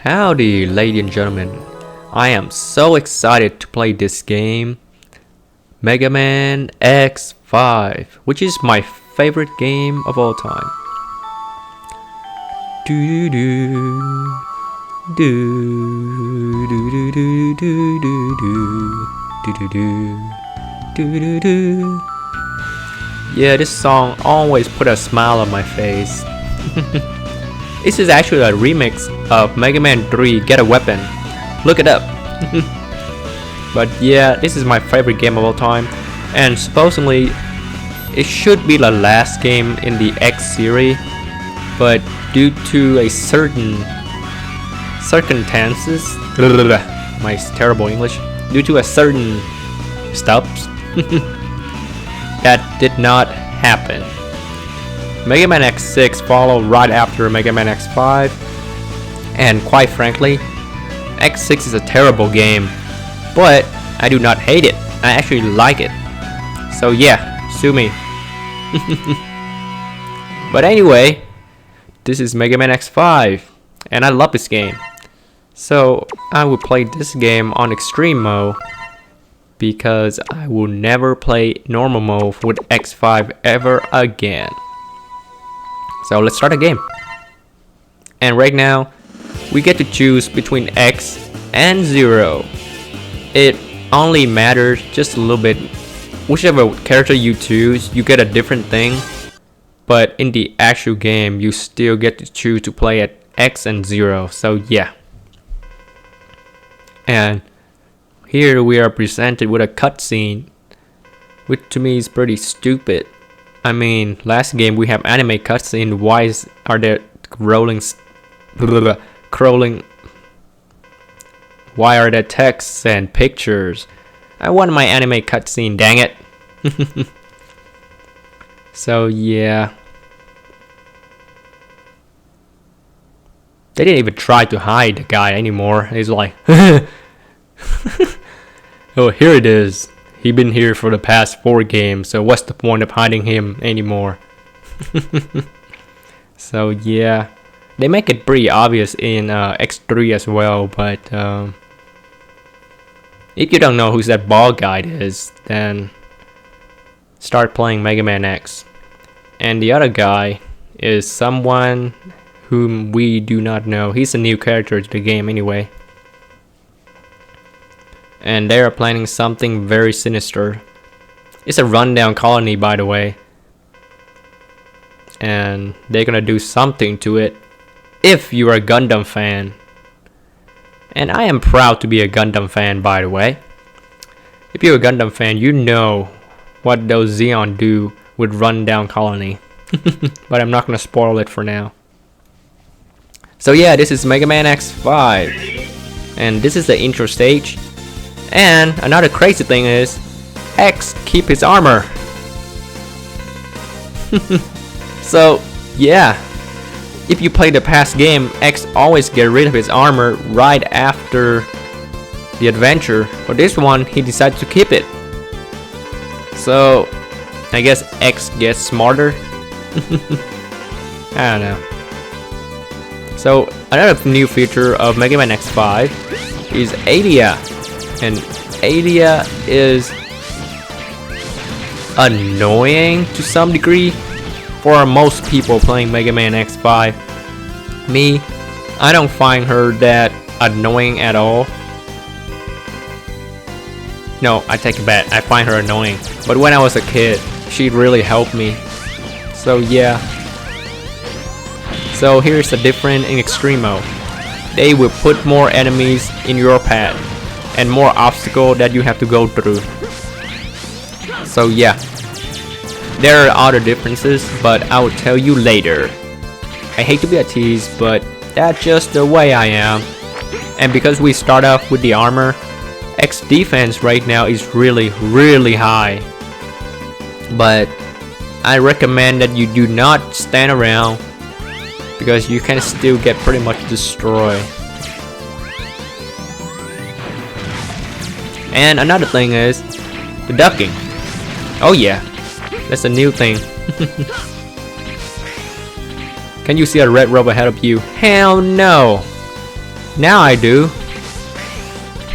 Howdy, ladies and gentlemen. I am so excited to play this game, Megaman X5, which is my favorite game of all time. Do do do do do do do do do do do do. Yeah, this song always put a smile on my face. This is actually a remix of Megaman 3 Get a Weapon. Look it up. But yeah, this is my favorite game of all time, and supposedly it should be the last game in the X series, but due to a certain circumstances, my terrible English, due to a certain stops, that did not happen. Mega Man X6 followed right after Mega Man X5, and quite frankly, X6 is a terrible game, but I do not hate it. I actually like it. So yeah, sue me. But anyway, this is Mega Man X5, and I love this game. So I will play this game on extreme mode because I will never play normal mode with X5 ever again. So let's start a game. And right now, we get to choose between X and 0. It only matters just a little bit. Whichever character you choose, you get a different thing. But in the actual game, you still get to choose to play at X and 0. So yeah. And here we are presented with a cutscene, which to me is pretty stupid. I mean, last game we have anime cutscene. Why are there crawling? Why are there texts and pictures? I want my anime cutscene, dang it. So yeah, they didn't even try to hide the guy anymore. He's like, oh, here it is. He's been here for the past 4 games, so what's the point of hiding him anymore? So yeah, they make it pretty obvious in X3 as well, but if you don't know who that bald guy is, then start playing Mega Man X. And the other guy is someone whom we do not know. He's a new character to the game anyway. And they are planning something very sinister. It's a rundown colony, by the way. And they're gonna do something to it if you're a Gundam fan. And I am proud to be a Gundam fan, by the way. If you're a Gundam fan, you know what those Zeon do with rundown colony. But I'm not gonna spoil it for now. So yeah, this is Mega Man X5. And this is the intro stage. And another crazy thing is, X keep his armor. So yeah, if you play the past game, X always get rid of his armor right after the adventure. For this one, he decided to keep it. So I guess X gets smarter. I don't know. So another new feature of Mega Man X5 is Adia. And Adia is annoying to some degree for most people playing Mega Man X5. Me, I don't find her that annoying at all. No, I take it back. I find her annoying. But when I was a kid, she really helped me. So yeah. So here's the difference in extreme mode. They will put more enemies in your path and more obstacles that you have to go through. So yeah, there are other differences, but I will tell you later. I hate to be a tease, but that's just the way I am. And because we start off with the armor, X defense right now is really high. But I recommend that you do not stand around, because you can still get pretty much destroyed. And another thing is the ducking. Oh yeah, that's a new thing. Can you see a red robe ahead of you? Hell no! Now I do.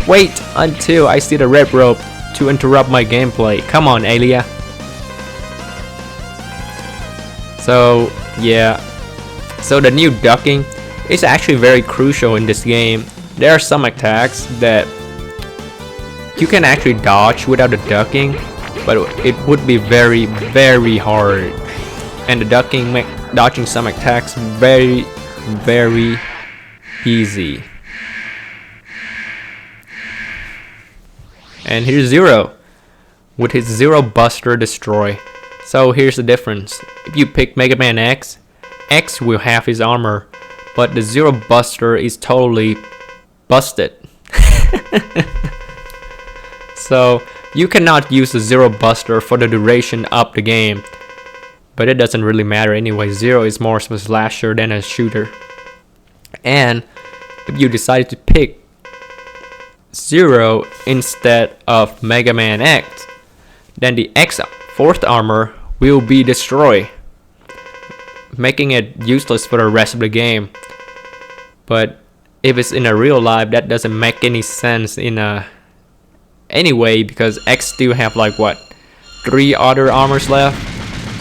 Wait until I see the red rope to interrupt my gameplay. Come on, Alia. So yeah, so the new ducking is actually very crucial in this game. There are some attacks that you can actually dodge without the ducking, but it would be very hard, and the dodging some attacks very easy. And here's Zero with his Zero Buster Destroy. So here's the difference. If you pick Mega Man X, X will have his armor, but the Zero Buster is totally busted. So you cannot use the Zero Buster for the duration of the game, but it doesn't really matter anyway. Zero is more of a slasher than a shooter. And if you decide to pick Zero instead of Mega Man X, then the X fourth armor will be destroyed, making it useless for the rest of the game. But if it's in a real life, that doesn't make any sense in a anyway, because X still have like what, 3 other armors left.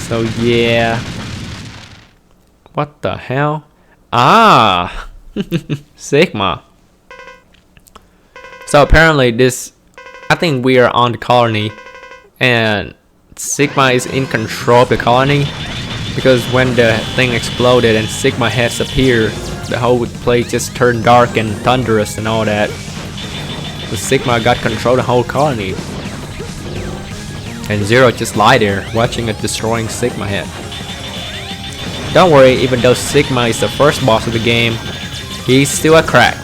So yeah, what the hell? Ah, Sigma. So apparently this, I think we are on the colony, and Sigma is in control of the colony, because when the thing exploded and Sigma heads appeared, the whole place just turned dark and thunderous and all that. So Sigma got control of the whole colony, and Zero just lie there watching it destroying Sigma head. Don't worry, even though Sigma is the first boss of the game, he's still a crack.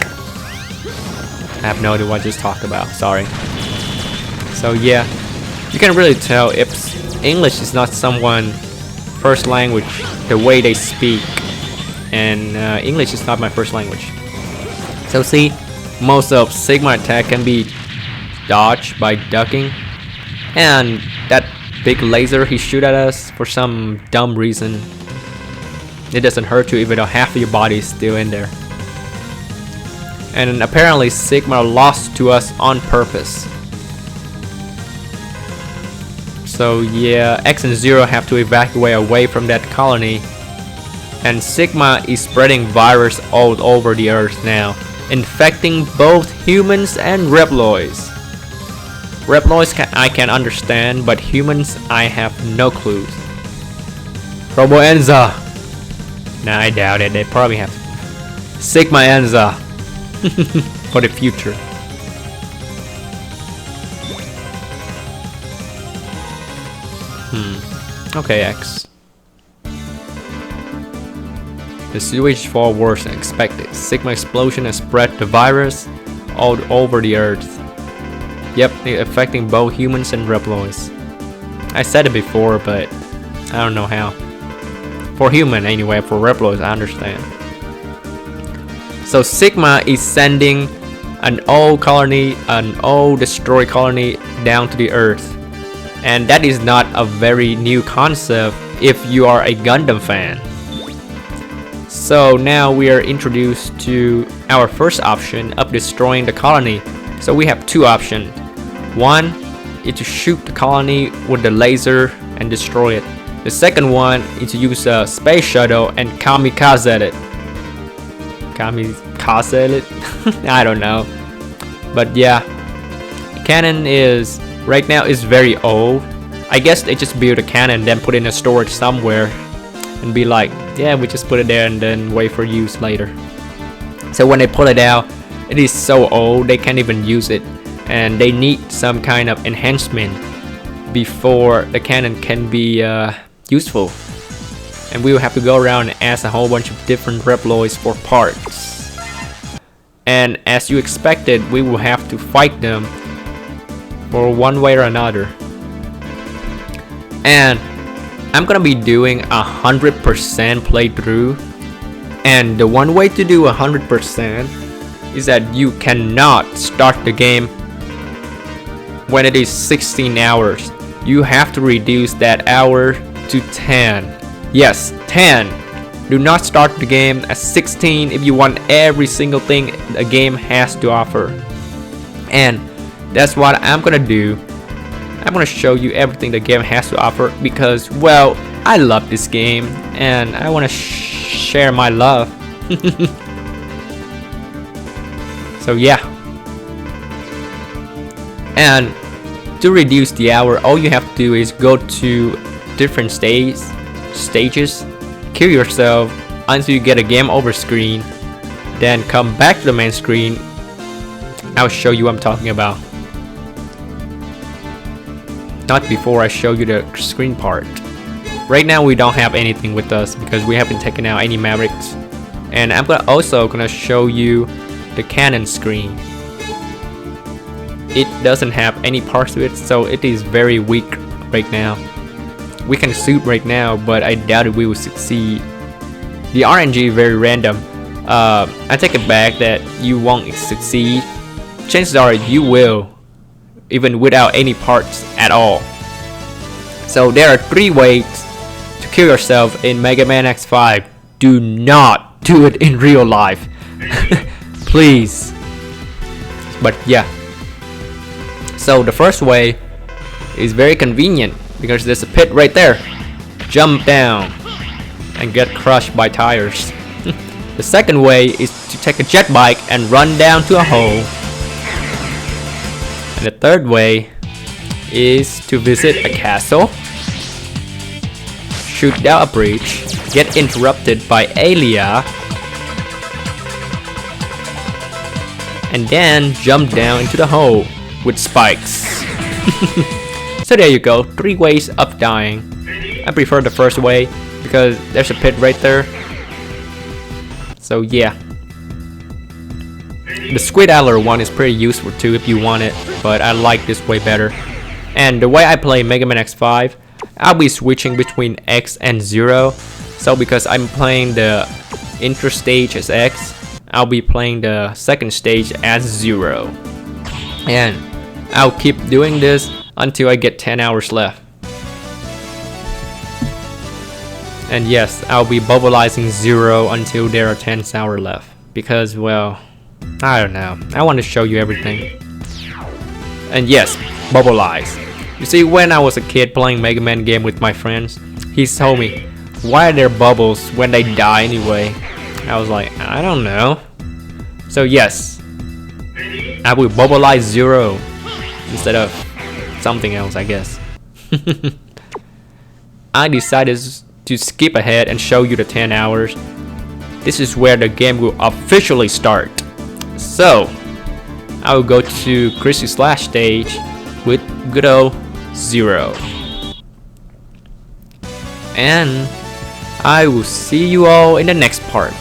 I have no idea what I just talked about, sorry. So yeah, you can really tell if English is not someone's first language, the way they speak. And English is not my first language. So see, most of Sigma attack can be dodged by ducking. And that big laser he shoot at us for some dumb reason, it doesn't hurt you even though half of your body is still in there. And apparently Sigma lost to us on purpose. So yeah, X and Zero have to evacuate away from that colony. And Sigma is spreading virus all over the earth now, infecting both humans and Reploids. Reploids I can understand, but humans I have no clues. Robo Enza. Nah, I doubt it. They probably have Sigma Enza for the future. Okay, X. The situation far worse than expected. Sigma explosion has spread the virus all over the earth. Yep, affecting both humans and Reploids. I said it before, but I don't know how. For human anyway, for Reploids I understand. So Sigma is sending an old colony, an old destroyed colony down to the earth. And that is not a very new concept if you are a Gundam fan. So now we are introduced to our first option of destroying the colony. So we have 2 options. One is to shoot the colony with the laser and destroy it. The second one is to use a space shuttle and kamikaze it. Kamikaze it? I don't know. But yeah, the cannon is right now is very old. I guess they just build a cannon then put it in a storage somewhere and be like, yeah, we just put it there and then wait for use later. So when they pull it out, it is so old they can't even use it, and they need some kind of enhancement before the cannon can be useful. And we will have to go around and ask a whole bunch of different Reploids for parts. And as you expected, we will have to fight them for one way or another. And I'm gonna be doing 100% playthrough, and the one way to do 100% is that you cannot start the game when it is 16 hours. You have to reduce that hour to 10. Yes, 10. Do not start the game at 16 if you want every single thing the game has to offer. And that's what I'm gonna do. I'm gonna show you everything the game has to offer because, well, I love this game and I wanna share my love. So yeah. And to reduce the hour, all you have to do is go to different stages, kill yourself until you get a game over screen, then come back to the main screen. I'll show you what I'm talking about. Not before I show you the screen part. Right now we don't have anything with us because we haven't taken out any Mavericks. And I'm also gonna show you the cannon screen. It doesn't have any parts to it, so it is very weak right now. We can shoot right now, but I doubt we will succeed. The RNG is very random. I take it back that you won't succeed. Chances are you will, even without any parts at all. So there are 3 ways to kill yourself in Mega Man X5. Do not do it in real life. Please. But yeah. So the first way is very convenient because there's a pit right there. Jump down and get crushed by tires. The second way is to take a jet bike and run down to a hole. And the third way is to visit a castle, shoot down a bridge, get interrupted by Alia, and then jump down into the hole with spikes. So there you go, 3 ways of dying. I prefer the first way because there's a pit right there. So yeah. The Squid Adler one is pretty useful too if you want it, but I like this way better. And the way I play Mega Man X5, I'll be switching between X and 0. So because I'm playing the intro stage as X, I'll be playing the second stage as 0. And I'll keep doing this until I get 10 hours left. And yes, I'll be bubbleizing 0 until there are 10 hours left. Because, well, I don't know. I want to show you everything. And yes, bubbleize. You see, when I was a kid playing Mega Man game with my friends, he told me, why are there bubbles when they die anyway? I was like, I don't know. So yes, I will bubbleize 0 instead of something else, I guess. I decided to skip ahead and show you the 10 hours. This is where the game will officially start. So I will go to Chrissy Slash stage with good old 0. And I will see you all in the next part.